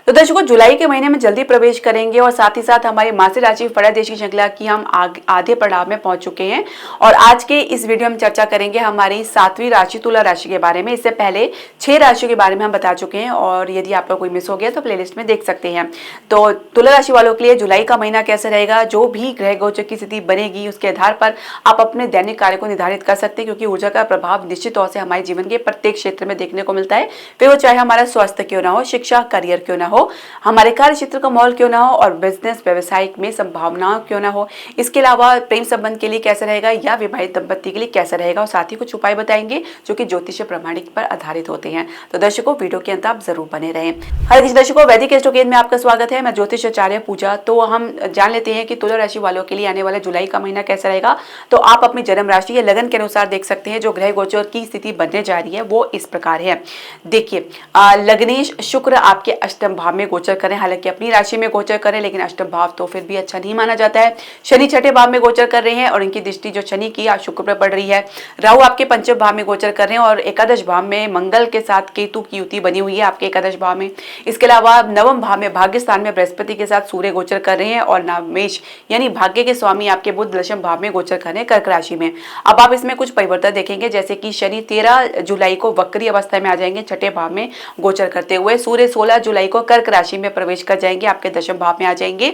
तो दर्शकों, जुलाई के महीने में जल्दी प्रवेश करेंगे और साथ ही साथ हमारी मासिक राशि फल देश की श्रृंखला की हम आधे पड़ाव में पहुंच चुके हैं। और आज के इस वीडियो में चर्चा करेंगे हमारी 7वीं राशि तुला राशि के बारे में। इससे पहले 6 राशियों के बारे में हम बता चुके हैं और यदि आपका कोई मिस हो गया तो प्लेलिस्ट में देख सकते हैं। तो तुला राशि वालों के लिए जुलाई का महीना कैसे रहेगा, जो भी ग्रह गोचर की स्थिति बनेगी उसके आधार पर आप अपने दैनिक कार्य को निर्धारित कर सकते हैं, क्योंकि ऊर्जा का प्रभाव निश्चित तौर से हमारे जीवन के प्रत्येक क्षेत्र में देखने को मिलता है। फिर वो चाहे हमारा स्वास्थ्य क्यों ना हो, शिक्षा करियर क्यों ना हो, हमारे कार्य क्षेत्र का माहौल क्यों ना हो और बिजनेस व्यवसायिक में संभावनाएं क्यों ना हो। इसके अलावा प्रेम संबंध के लिए कैसा रहेगा या विवाहित दंपति के लिए कैसा रहेगा, और साथ ही कुछ उपाय बताएंगे जो कि ज्योतिष प्रमाणिक पर आधारित होते हैं। तो दर्शकों, वीडियो के अंत आप जरूर बने रहें। हर किसी दर्शकों, वैदिक एस्ट्रोगेन में आपका स्वागत है। मैं ज्योतिष आचार्य पूजा। तो हम जान लेते हैं कि तुला राशि वालों के लिए आने वाला जुलाई का महीना कैसा रहेगा। तो आप अपनी जन्म राशि या लगन के अनुसार देख सकते हैं। जो ग्रह गोचर की स्थिति बनने जा रही है वो इस प्रकार है। देखिए, लग्नेश शुक्र आपके अष्टम भाव में गोचर करें, हालांकि अपनी राशि में गोचर करें, लेकिन अष्टम भाव तो फिर भी अच्छा नहीं माना जाता है। शनि छठे भाव में गोचर कर रहे हैं और इनकी दृष्टि जो शनि की आज शुक्र पर पड़ रही है। राहु आपके पंचम भाव में गोचर कर रहे हैं और एकादश भाव में मंगल के साथ केतु की युति बनी हुई है आपके एकादश भाव में। इसके अलावा नवम भाव में भाग्य स्थान में बृहस्पति के साथ सूर्य गोचर कर रहे हैं और नवमेश यानी भाग्य के स्वामी आपके बुध दशम भाव में गोचर कर रहे हैं कर्क राशि में। अब आप इसमें कुछ परिवर्तन देखेंगे, जैसे कि शनि 13 जुलाई को वक्री अवस्था में आ जाएंगे छठे भाव में गोचर करते हुए। सूर्य 16 जुलाई को कर्क राशि में प्रवेश कर जाएंगे, आपके दशम भाव में आ जाएंगे।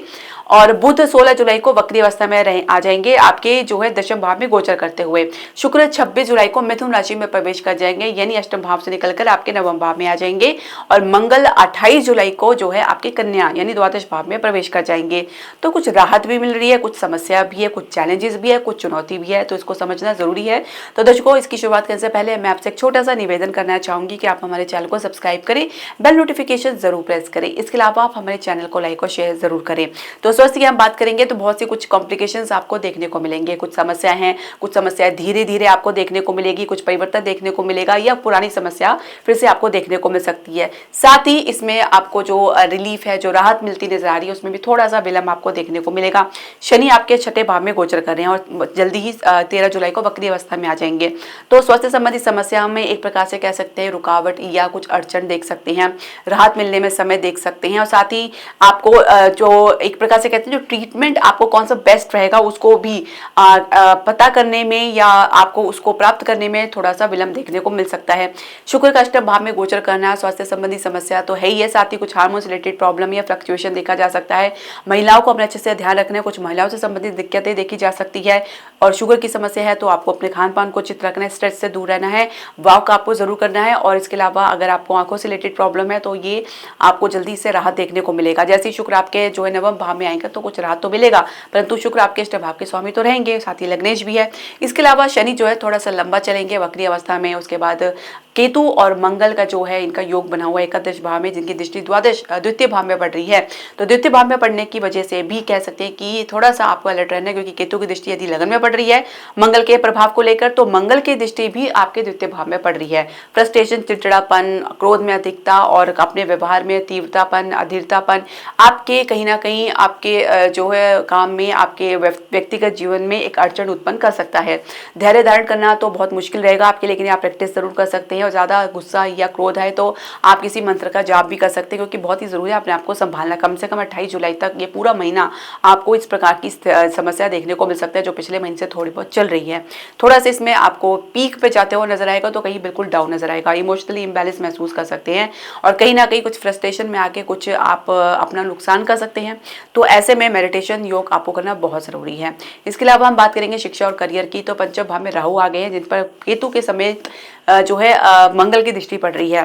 और बुध 16 जुलाई को वक्री अवस्था में आ जाएंगे आपके जो है दशम भाव में गोचर करते हुए। शुक्र 26 जुलाई को मिथुन राशि में प्रवेश कर जाएंगे, यानी अष्टम भाव से निकलकर आपके नवम भाव में आ जाएंगे। और मंगल 28 जुलाई को जो है आपके कन्या यानी द्वादश भाव में प्रवेश कर जाएंगे। तो कुछ राहत भी मिल रही है, कुछ समस्या भी है, कुछ चैलेंजेस भी है, कुछ चुनौती भी है, तो इसको समझना जरूरी है। तो दर्शकों, इसकी शुरुआत करने से पहले मैं आपसे एक छोटा सा निवेदन करना चाहूंगी कि आप हमारे चैनल को सब्सक्राइब करें, बेल नोटिफिकेशन जरूर प्रेस करें। इसके अलावा आप हमारे चैनल को लाइक और शेयर जरूर करें। तो स्वास्थ्य की हम बात करेंगे तो बहुत सी कुछ कॉम्प्लिकेशंस आपको देखने को मिलेंगे, कुछ समस्या हैं, कुछ समस्याएं धीरे धीरे आपको देखने को मिलेगी, कुछ परिवर्तन देखने को मिलेगा या पुरानी समस्या फिर से आपको देखने को मिल सकती है। साथ ही इसमें आपको जो रिलीफ है, जो राहत मिलती नजर आ रही है, उसमें भी थोड़ा सा विलंब आपको देखने को मिलेगा। शनि आपके छठे भाव में गोचर कर रहे हैं और जल्दी ही 13 जुलाई को वक्री अवस्था में आ जाएंगे। तो स्वास्थ्य संबंधी समस्या में एक प्रकार से कह सकते हैं रुकावट या कुछ अड़चन देख सकते हैं, राहत मिलने में समय देख सकते हैं। और साथ ही आपको जो एक प्रकार से कहते हैं जो ट्रीटमेंट आपको कौन सा बेस्ट रहेगा उसको भी पता करने में या आपको उसको प्राप्त करने में थोड़ा सा विलंब देखने को मिल सकता है। शुक्र का अष्टम भाव में गोचर करना स्वास्थ्य संबंधी समस्या तो है ही है, साथ ही कुछ हार्मोन रिलेटेड प्रॉब्लम या फ्लक्चुएशन देखा जा सकता है। महिलाओं को अपने अच्छे से ध्यान रखना है, कुछ महिलाओं से संबंधित दिक्कतें देखी जा सकती है। और शुगर की समस्या है तो आपको अपने खान पान को चित रखना है, स्ट्रेस से दूर रहना है, वॉक आपको जरूर करना है। और इसके अलावा अगर आपको आंखों से रिलेटेड प्रॉब्लम है तो ये आपको जल्दी से राहत देखने को मिलेगा। जैसे ही शुक्र आपके जो है नवम भाव में आएंगे तो कुछ राहत तो मिलेगा, परंतु शुक्र आपके इष्ट भाव के स्वामी तो रहेंगे, साथ ही लग्नेश भी है। इसके अलावा शनि जो है थोड़ा सा लंबा चलेंगे वक्री अवस्था में। उसके बाद केतु और मंगल का जो है इनका योग बना हुआ है एकादश भाव में, जिनकी दृष्टि द्वितीय भाव में पड़ रही है। तो द्वितीय भाव में पड़ने की वजह से भी कह सकते हैं कि थोड़ा सा आपको अलर्ट रहना है, क्योंकि केतु की दृष्टि यदि लगन में पड़ रही है मंगल के प्रभाव को लेकर, तो मंगल की दृष्टि भी आपके द्वितीय भाव में पड़ रही है। फ्रस्ट्रेशन, चिड़चिड़ापन, क्रोध में अधिकता और अपने व्यवहार में तीव्रतापन, अधीरतापन आपके कहीं ना कहीं आपके जो है काम में, आपके व्यक्तिगत जीवन में एक अड़चन उत्पन्न कर सकता है। धैर्य धारण करना तो बहुत मुश्किल रहेगा आपके, लेकिन आप प्रैक्टिस जरूर कर सकते हैं। और ज्यादा गुस्सा या क्रोध है तो आप किसी मंत्र का जाप भी कर सकते हैं, क्योंकि बहुत ही जरूरी है अपने आप को संभालना। कम से कम 28 जुलाई तक ये पूरा महीना आपको इस प्रकार की समस्या देखने को मिल सकता है, जो पिछले महीने से थोड़ी बहुत चल रही है। थोड़ा सा इसमें आपको पीक पे जाते हुए नजर आएगा तो कहीं बिल्कुल डाउन नजर आएगा, इमोशनली इम्बैलेंस महसूस कर सकते हैं और कहीं ना कहीं कुछ फ्रस्ट्रेशन में आके कुछ आप अपना नुकसान कर सकते हैं। तो ऐसे में मेडिटेशन, योग आपको करना बहुत जरूरी है। इसके अलावा हम बात करेंगे शिक्षा और करियर की। तो पंचम भाव में राहु आ गए हैं, जिन पर केतु के समेत जो है मंगल की दृष्टि पड़ रही है।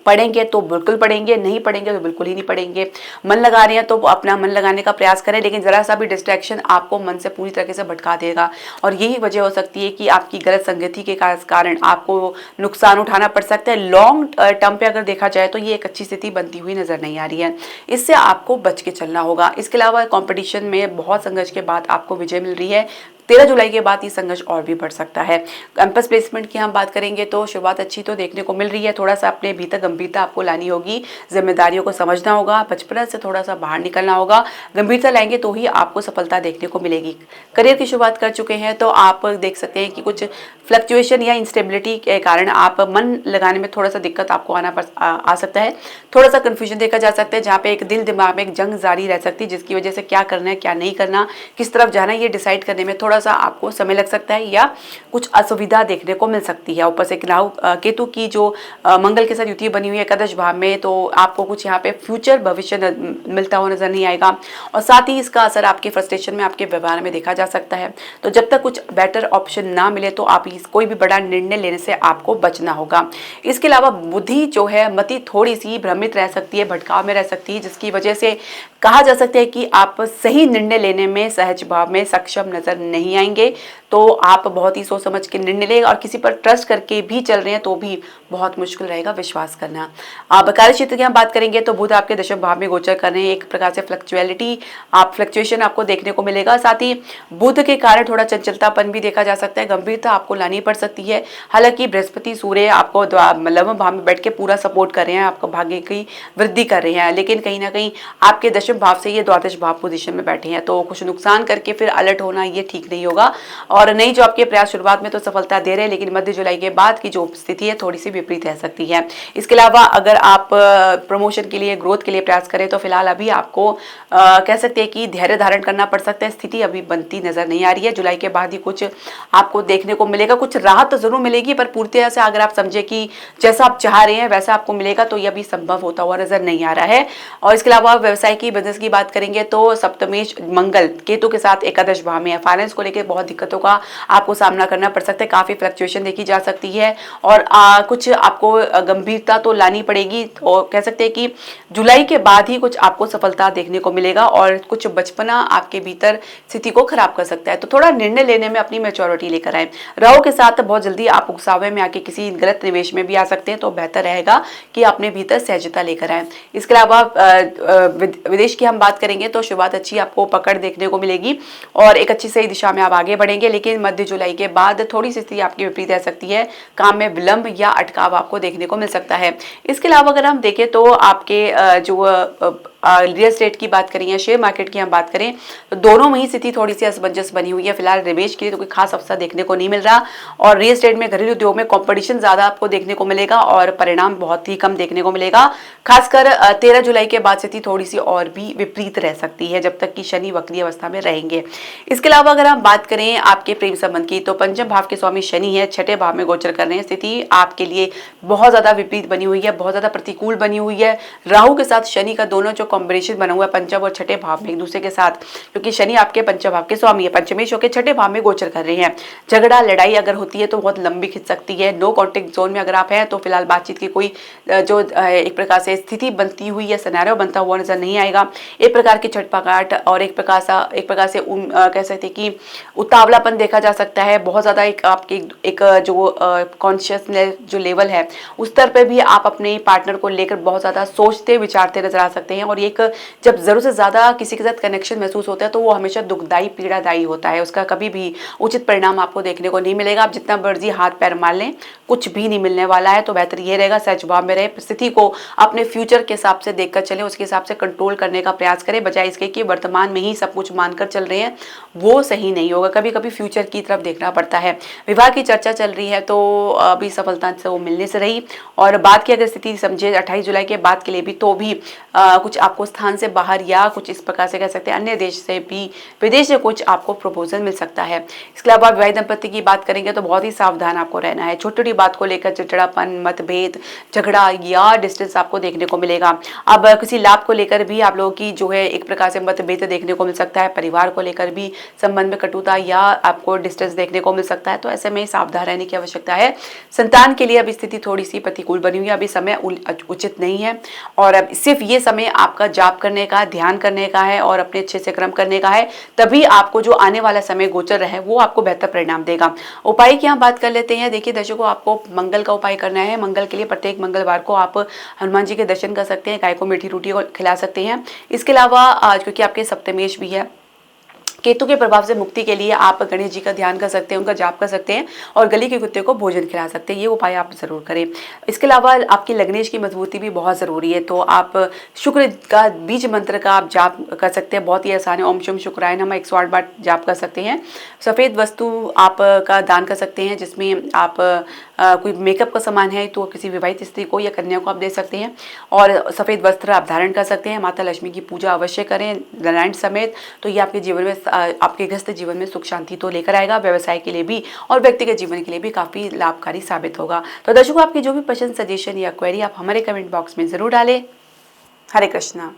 पढ़ेंगे तो बिल्कुल पढ़ेंगे, नहीं पढ़ेंगे तो बिल्कुल ही नहीं पढ़ेंगे। मन लगा रहे हैं तो अपना मन लगाने का प्रयास करें, लेकिन जरा सा भी डिस्ट्रैक्शन आपको मन से पूरी तरीके से भटका देगा और यही वजह हो सकती है कि आपकी गलत संगति के कारण आपको नुकसान उठाना पड़ सकता है। लॉन्ग टर्म पे अगर देखा जाए तो ये एक अच्छी स्थिति बनती हुई नजर नहीं आ रही है, इससे आपको बच के चलना होगा। इसके अलावा कॉम्पिटिशन में बहुत संघर्ष के बाद आपको विजय मिल रही है। 13 जुलाई के बाद ये संघर्ष और भी बढ़ सकता है। कैंपस प्लेसमेंट की हम बात करेंगे तो शुरुआत अच्छी तो देखने को मिल रही है। थोड़ा सा अपने भीतर गंभीरता आपको लानी होगी, जिम्मेदारियों को समझना होगा, बचपन से थोड़ा सा बाहर निकलना होगा। गंभीरता लाएंगे तो ही आपको सफलता देखने को मिलेगी। करियर की शुरुआत कर चुके हैं तो आप देख सकते हैं कि कुछ फ्लक्चुएशन या इंस्टेबिलिटी के कारण आप मन लगाने में थोड़ा सा दिक्कत आपको आ सकता है। थोड़ा सा कंफ्यूजन देखा जा सकता है, जहाँ पे एक दिल दिमाग में एक जंग जारी रह सकती है, जिसकी वजह से क्या करना है क्या नहीं करना, किस तरफ जाना है, ये डिसाइड करने में थोड़ा सा आपको समय लग सकता है या कुछ असुविधा देखने को मिल सकती है। ऊपर से राहु केतु की जो मंगल के साथ युति बनी हुई है एकादश भाव में, तो आपको कुछ यहाँ पे फ्यूचर भविष्य मिलता हुआ नजर नहीं आएगा। और साथ ही इसका असर आपके फ्रस्ट्रेशन में, आपके व्यवहार में देखा जा सकता है। तो जब तक कुछ बेटर ऑप्शन ना मिले तो आप कोई भी बड़ा निर्णय लेने से आपको बचना होगा। इसके अलावा बुद्धि जो है, मति थोड़ी सी भ्रमित रह सकती है, भटकाव में रह सकती है, जिसकी वजह से कहा जा सकता है कि आप सही निर्णय लेने में सहज भाव में सक्षम नजर नहीं आएंगे। तो आप बहुत ही सोच समझ के निर्णय लेंगे और किसी पर ट्रस्ट करके भी चल रहे हैं तो भी बहुत मुश्किल रहेगा विश्वास करना। आप कार्य क्षेत्र की हम बात करेंगे तो बुध आपके दशम भाव में गोचर कर रहे हैं। एक प्रकार से फ्लक्चुएशन आपको देखने को मिलेगा। साथ ही बुध के कारण थोड़ा चंचलतापन भी देखा जा सकता है, गंभीरता आपको लानी पड़ सकती है। हालांकि बृहस्पति सूर्य आपको लव भाव में बैठ के पूरा सपोर्ट कर रहे हैं, आपको भाग्य की वृद्धि कर रहे हैं, लेकिन कहीं ना कहीं आपके दशम भाव से ये द्वादश भाव पोजीशन में बैठे हैं, तो कुछ नुकसान करके फिर अलर्ट होना ये ठीक नहीं होगा। और नहीं, जो आपके प्रयास शुरुआत में तो सफलता दे रहे हैं, लेकिन मध्य जुलाई के बाद की जो स्थिति है थोड़ी सी विपरीत रह सकती है। इसके अलावा अगर आप प्रमोशन के लिए, ग्रोथ के लिए प्रयास करें तो फिलहाल अभी आपको कह सकते हैं कि धैर्य धारण करना पड़ सकता है। स्थिति अभी बनती नजर नहीं आ रही है। जुलाई के बाद ही कुछ आपको देखने को मिलेगा, कुछ राहत तो जरूर मिलेगी, पर पूरी तरह से अगर आप समझे कि जैसा आप चाह रहे हैं वैसा आपको मिलेगा तो यह भी संभव होता हुआ नजर नहीं आ रहा है। और इसके अलावा व्यवसाय की, बिजनेस की बात करेंगे तो सप्तमेश मंगल केतु के साथ एकादश भाव में है। फाइनेंस को लेकर बहुत दिक्कतों का आपको सामना करना पड़ सकता है, काफी फ्लक्चुएशन देखी जा सकती है और कुछ आपको गंभीरता तो लानी पड़ेगी। और कह सकते हैं कि जुलाई के बाद ही कुछ आपको सफलता देखने को मिलेगा और कुछ बचपना आपके भीतर स्थिति को खराब कर सकता है। तो थोड़ा निर्णय लेने में अपनी मैच्योरिटी लेकर आए। राहु के साथ बहुत जल्दी आप उकसावे में आके किसी गलत निवेश में भी आ सकते हैं, तो बेहतर रहेगा कि अपने भीतर सहजता लेकर आए। इसके अलावा विदेश की हम बात करेंगे तो शुरुआत अच्छी आपको पकड़ देखने को मिलेगी और एक अच्छी सही दिशा में आप आगे बढ़ेंगे, लेकिन मध्य जुलाई के बाद थोड़ी सी स्थिति आपकी विपरीत रह सकती है। काम में विलंब या अटकाव आपको देखने को मिल सकता है। इसके अलावा अगर हम देखें तो आपके जो रियल एस्टेट की बात करें या शेयर मार्केट की हम बात करें तो दोनों में ही स्थिति थोड़ी सी असमंजस बनी हुई है। फिलहाल निवेश के लिए तो कोई खास अवसर देखने को नहीं मिल रहा और रियल एस्टेट में, घरेलू उद्योग में कंपटीशन ज्यादा आपको देखने को मिलेगा और परिणाम बहुत ही कम देखने को मिलेगा। खासकर 13 जुलाई के बाद स्थिति थोड़ी सी और भी विपरीत रह सकती है जब तक कि शनि वक्री अवस्था में रहेंगे। इसके अलावा अगर हम बात करें आपके प्रेम संबंध की तो पंचम भाव के स्वामी शनि है, छठे भाव में गोचर कर रहे हैं। स्थिति आपके लिए बहुत ज्यादा विपरीत बनी हुई है, बहुत ज्यादा प्रतिकूल बनी हुई है। राहु के साथ शनि का दोनों जो कॉम्बिनेशन बना हुआ है पंचम और छठे भाव में एक दूसरे के साथ, क्योंकि शनि आपके पंचम भाव के स्वामी है, पंचमेश होकर छठे भाव में गोचर कर रहे हैं। झगड़ा लड़ाई अगर होती है तो बहुत लंबी खिंच सकती है। नो कॉन्टेक्ट जोन में अगर आप हैं तो फिलहाल बातचीत की कोई जो एक प्रकार से स्थिति बनती हुई या सिनेरियो बनता हुआ नजर नहीं आएगा। एक प्रकार की छटपटाहट और एक प्रकार से कह सकते हैं कि उतावलापन देखा जा सकता है। बहुत ज्यादा एक आपकी एक जो कॉन्शियसनेस जो लेवल है उस स्तर पे भी आप अपने पार्टनर को लेकर बहुत ज्यादा सोचते विचारते नजर आ सकते हैं और एक जब जरूरत से ज्यादा किसी के साथ कनेक्शन महसूस होता है तो वो हमेशा दुखदाई पीड़ादायी होता है। उसका कभी भी उचित परिणाम आपको देखने को नहीं मिलेगा। आप जितना मर्जी हाथ पैर मार लें कुछ भी नहीं मिलने वाला है। तो बेहतर ये रहेगा सहज भाव में रहे, स्थिति को अपने फ्यूचर के हिसाब से देखकर चले, उसके हिसाब से कंट्रोल करने का प्रयास करें, बजाय इसके कि वर्तमान में ही सब कुछ मानकर चल रहे हैं, वो सही नहीं होगा। कभी कभी फ्यूचर की तरफ देखना पड़ता है। विवाह की चर्चा चल रही है तो अभी सफलता से वो मिलने से रही। और बात की अगर स्थिति समझे 28 जुलाई के बाद के लिए भी तो भी कुछ आपको स्थान से बाहर या कुछ इस प्रकार से कह सकते हैं अन्य देश से भी, विदेश से कुछ आपको प्रपोजल मिल सकता है। इसके अलावा विवाहित दंपति की बात करेंगे तो बहुत ही सावधान आपको रहना है। छोटी छोटी बात को लेकर चिड़चिड़ापन, मतभेद, झगड़ा या डिस्टेंस आपको देखने को मिलेगा। अब किसी लाभ को लेकर भी आप लोगों की जो है एक प्रकार से मतभेद देखने को मिल सकता है। परिवार को लेकर भी संबंध में कटुता या आपको डिस्टेंस देखने को मिल सकता है, तो ऐसे में सावधान रहने की आवश्यकता है। संतान के लिए अब स्थिति थोड़ी सी प्रतिकूल बनी हुई है, अभी समय उचित नहीं है और अब सिर्फ ये समय आपका जाप करने का, ध्यान करने का है और अपने अच्छे से कर्म करने का है, तभी आपको जो आने वाला समय गोचर है वो आपको बेहतर परिणाम देगा। उपाय की हम बात कर लेते हैं। देखिए दर्शकों, आपको मंगल का उपाय करना है। मंगल के लिए प्रत्येक मंगलवार को आप हनुमान जी के दर्शन कर सकते हैं, गाय को मीठी रोटी को खिला सकते हैं। इसके अलावा आज क्योंकि आपके सप्तमेश भी है केतु के प्रभाव से मुक्ति के लिए आप गणेश जी का ध्यान कर सकते हैं, उनका जाप कर सकते हैं और गली के कुत्ते को भोजन खिला सकते हैं। ये उपाय आप ज़रूर करें। इसके अलावा आपकी लग्नेश की मजबूती भी बहुत ज़रूरी है, तो आप शुक्र का बीज मंत्र का आप जाप कर सकते हैं। बहुत ही आसान है। ओम शम शुक्राय नमः 108 बार जाप कर सकते हैं। सफ़ेद वस्तु आप का दान कर सकते हैं, जिसमें आप कोई मेकअप का सामान है तो किसी विवाहित स्त्री को या कन्या को आप दे सकते हैं। और सफ़ेद वस्त्र आप धारण कर सकते हैं। माता लक्ष्मी की पूजा अवश्य करें नारायण समेत, तो ये आपके जीवन में आपके गृहस्थ जीवन में सुख शांति तो लेकर आएगा, व्यवसाय के लिए भी और व्यक्तिगत जीवन के लिए भी काफ़ी लाभकारी साबित होगा। तो दर्शकों, आपकी जो भी पसंद, सजेशन या क्वेरी आप हमारे कमेंट बॉक्स में ज़रूर डालें। हरे कृष्णा।